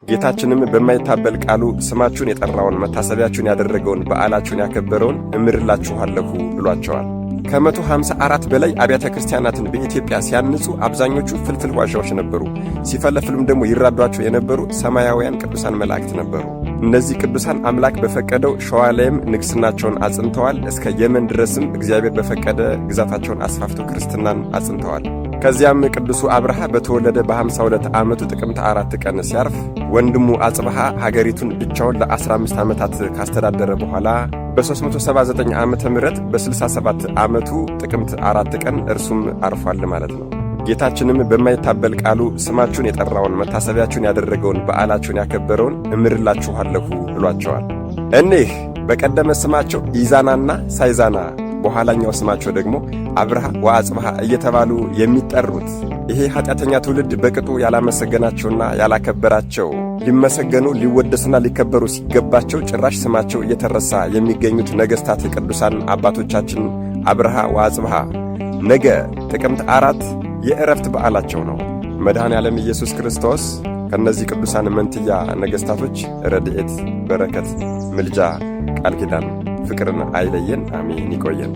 ጌታችንም በማይታበል ቃሉ ስማችሁን የጠራውን መታሰቢያችሁን ያደረገውን በዓላችሁን ያከበረውን እምርላችኋለሁ ብሏቸዋል። ከ154 በላይ አብያተ ክርስቲያናትን በኢትዮጵያ ሲያንጹ አብዛኞቹ ፍልፍል ዋሻዎች ነበሩ። ሲፈለፍሉም ደግሞ ይራዷቸው የነበሩ ሰማያውያን ቅዱሳን መላእክት ነበሩ። እነዚህ ቅዱሳን አምላክ በፈቀደው ሸዋ ላይም ንግሥናቸውን አጽንተዋል። እስከ የመን ድረስም እግዚአብሔር በፈቀደ ግዛታቸውን አስፋፍተው ክርስትናን አጽንተዋል። ከዚያም ቅዱሱ አብርሃ በተወለደ በ52 ዓመቱ ጥቅምት 4 ቀን ሲያርፍ ወንድሙ አጽብሃ ሀገሪቱን ብቻውን ለ15 ዓመታት ካስተዳደረ በኋላ በ379 ዓመተ ምህረት በ67 ዓመቱ ጥቅምት 4 ቀን እርሱም አርፏል ማለት ነው። ጌታችንም በማይታበል ቃሉ ስማችሁን የጠራውን መታሰቢያችሁን ያደረገውን በዓላችሁን ያከበረውን እምርላችኋለሁ ብሏቸዋል። እኒህ በቀደመ ስማቸው ኢዛናና ሳይዛና በኋላኛው ስማቸው ደግሞ አብርሃ ወአጽብሃ እየተባሉ የሚጠሩት ይሄ ኃጢአተኛ ትውልድ በቅጡ ያላመሰገናቸውና ያላከበራቸው ሊመሰገኑ ሊወደሱና ሊከበሩ ሲገባቸው ጭራሽ ስማቸው እየተረሳ የሚገኙት ነገሥታት ቅዱሳን አባቶቻችን አብርሃ ወአጽብሃ ነገ ጥቅምት 4 የዕረፍት በዓላቸው ነው። መድኃኔ ዓለም ኢየሱስ ክርስቶስ ከነዚህ ቅዱሳን መንትያ ነገሥታቶች ረድኤት፣ በረከት፣ ምልጃ፣ ቃል ኪዳን፣ ፍቅርን አይለየን። አሜን። ይቆየን።